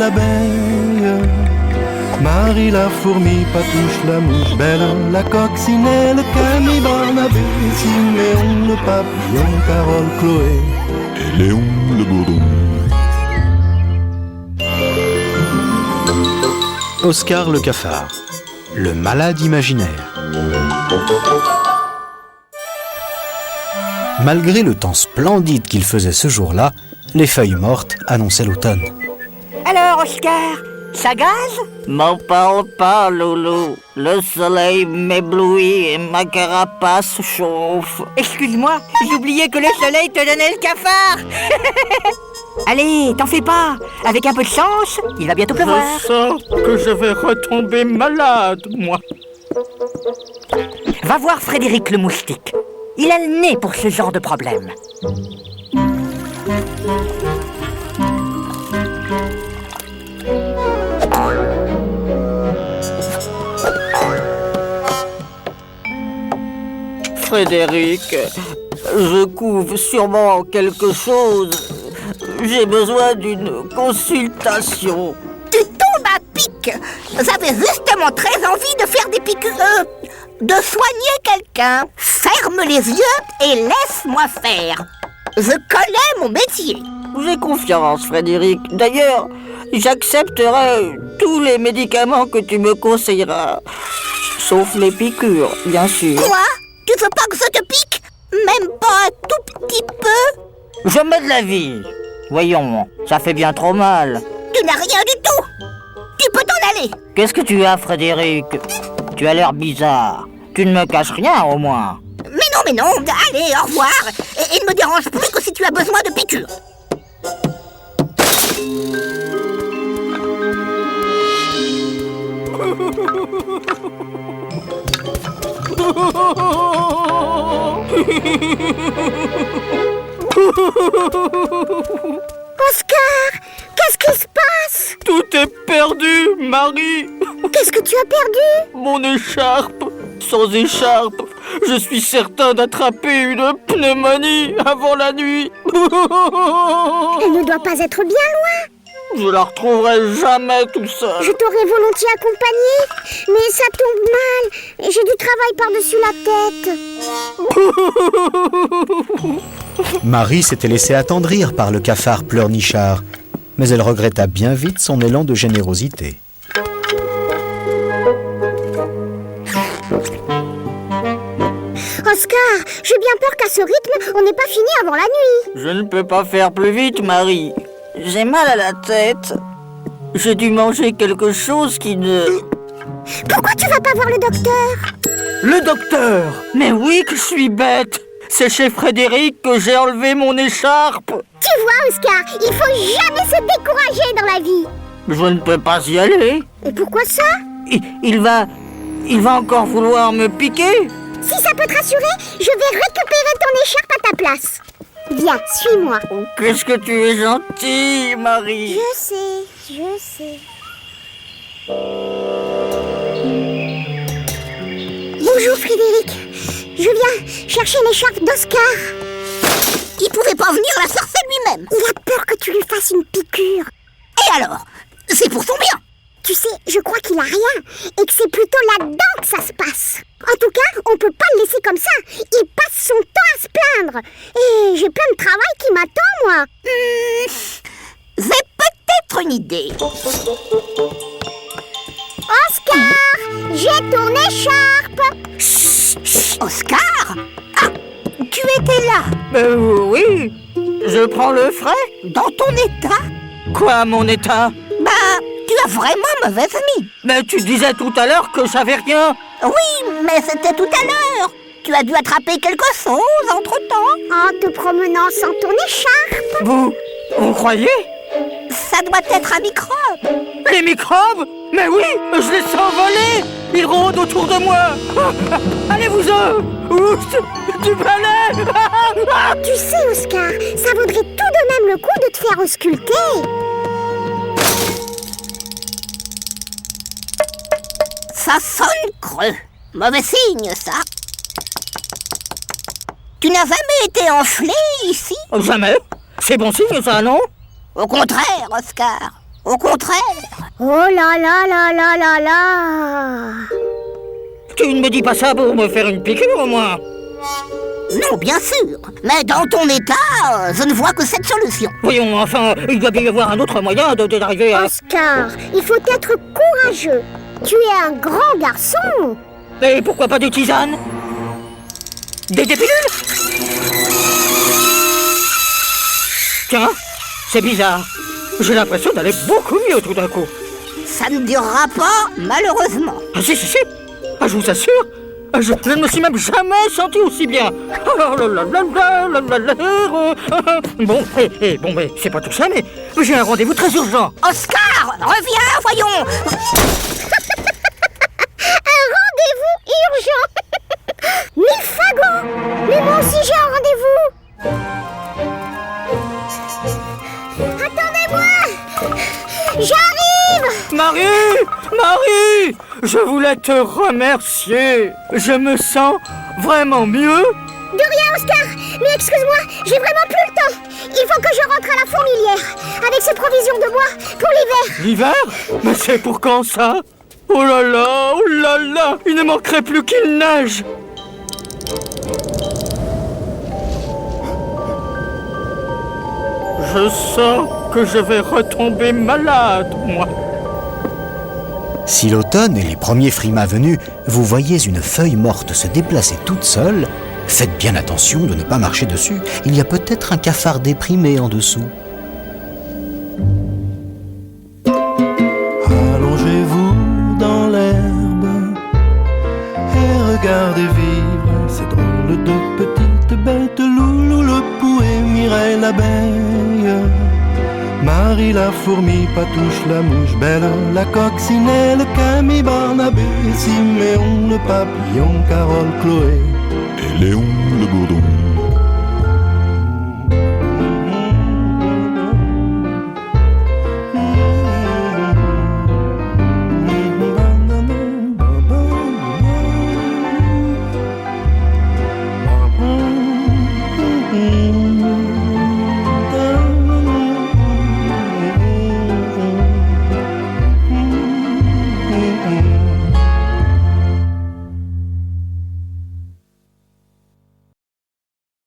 l'abeille. Marie la fourmi, Patouche la mouche, Belle la coccinelle, Camille Barnabé, Siméon le papillon, Carole, Chloé et Léon le bourdon. Oscar le cafard, le malade imaginaire. Malgré le temps splendide qu'il faisait ce jour-là, les feuilles mortes annonçaient l'automne. Alors, Oscar, ça gaze? M'en parle pas, Loulou. Le soleil m'éblouit et ma carapace chauffe. Excuse-moi, j'oubliais que le soleil te donnait le cafard. Allez, t'en fais pas. Avec un peu de chance, il va bientôt pleuvoir. Je sens que je vais retomber malade, moi. Va voir Frédéric le moustique. Il a le nez pour ce genre de problème. Frédéric, je couve sûrement quelque chose. J'ai besoin d'une consultation. Tu tombes à pic. J'avais justement très envie de faire des piqûres, de soigner quelqu'un. Ferme les yeux et laisse-moi faire. Je connais mon métier. J'ai confiance, Frédéric. D'ailleurs, j'accepterai tous les médicaments que tu me conseilleras. Sauf les piqûres, bien sûr. Quoi? Tu veux pas que je te pique? Même pas un tout petit peu? Jamais de la vie. Voyons, ça fait bien trop mal. Tu n'as rien du tout. Tu peux t'en aller. Qu'est-ce que tu as, Frédéric? Tu as l'air bizarre. Tu ne me caches rien, au moins. Mais non. Allez, au revoir. Et ne me dérange plus que si tu as besoin de piqûres. Oscar, qu'est-ce qui se passe? Tout est perdu, Marie. Qu'est-ce que tu as perdu? Mon écharpe. Sans écharpe, je suis certain d'attraper une pneumonie avant la nuit. Elle ne doit pas être bien loin. Je la retrouverai jamais tout seul. Je t'aurais volontiers accompagné, mais ça tombe mal. J'ai du travail par-dessus la tête. Marie s'était laissée attendrir par le cafard pleurnichard, mais elle regretta bien vite son élan de générosité. Oscar, j'ai bien peur qu'à ce rythme, on n'ait pas fini avant la nuit. Je ne peux pas faire plus vite, Marie. J'ai mal à la tête. J'ai dû manger quelque chose qui ne... Pourquoi tu vas pas voir le docteur? Le docteur? Mais oui que je suis bête. C'est chez Frédéric que j'ai enlevé mon écharpe. Tu vois, Oscar, il faut jamais se décourager dans la vie. Je ne peux pas y aller. Et pourquoi ça? Il va encore vouloir me piquer. Si ça peut te rassurer, je vais récupérer ton écharpe à ta place. Viens, suis-moi. Qu'est-ce que tu es gentille, Marie. Je sais. Bonjour, Frédéric. Je viens chercher l'écharpe d'Oscar. Il pouvait pas venir la chercher lui-même. Il a peur que tu lui fasses une piqûre. Et alors? C'est pour son bien. Tu sais, je crois qu'il a rien et que c'est plutôt là-dedans que ça se passe. En tout cas, on peut pas le laisser comme ça. Il passe son temps à se plaindre. Et j'ai plein de travail qui m'attend, moi. J'ai peut-être une idée. Oscar, j'ai ton écharpe. Chut, Oscar. Ah, tu étais là. Oui, je prends le frais. Dans ton état? Quoi, mon état? Tu as vraiment mauvaise mine. Mais tu disais tout à l'heure que j'avais rien. Oui, mais c'était tout à l'heure. Tu as dû attraper quelque chose entre-temps. En te promenant sans ton écharpe. Vous croyez? Ça doit être un microbe. Les microbes? Mais oui, je les sens voler. Ils rôdent autour de moi. Allez-vous-en. Du balai. Tu sais, Oscar, ça vaudrait tout de même le coup de te faire ausculter. Ça sonne creux. Mauvais signe, ça. Tu n'as jamais été enflé ici? Jamais. C'est bon signe, ça, non? Au contraire, Oscar. Au contraire. Oh là là là là là là. Tu ne me dis pas ça pour me faire une piqûre, au moins. Non, bien sûr. Mais dans ton état, je ne vois que cette solution. Voyons, enfin, il doit bien y avoir un autre moyen d'arriver à... Oscar, il faut être courageux. Tu es un grand garçon. Et pourquoi pas des tisanes? Des pilules? Tiens, c'est bizarre. J'ai l'impression d'aller beaucoup mieux tout d'un coup. Ça ne durera pas, malheureusement. Ah si, si, si. Ah, je vous assure. Je ne me suis même jamais senti aussi bien. Bon, bon, mais c'est pas tout ça, mais j'ai un rendez-vous très urgent. Oscar, reviens, voyons. Un rendez-vous urgent. Mille fagots. Mais moi aussi j'ai un rendez-vous. Attendez-moi. J'arrive. Marie! Marie! Je voulais te remercier. Je me sens vraiment mieux. De rien, Oscar. Mais excuse-moi, j'ai vraiment plus le temps. Il faut que je rentre à la fourmilière avec ces provisions de bois pour l'hiver. L'hiver? Mais c'est pour quand ça? Oh là là, oh là là! Il ne manquerait plus qu'il neige. Je sens que je vais retomber malade, moi. Si l'automne et les premiers frimas venus, vous voyez une feuille morte se déplacer toute seule, faites bien attention de ne pas marcher dessus. Il y a peut-être un cafard déprimé en dessous. Allongez-vous dans l'herbe et regardez vivre ces drôles de petites bêtes. Loulou le pou et Mireille l'abeille, Marie la fourmi, Patouche la mouche, Belle la coccinelle, Camille, Barnabé, Siméon le papillon, Carole, Chloé et Léon le bourdon.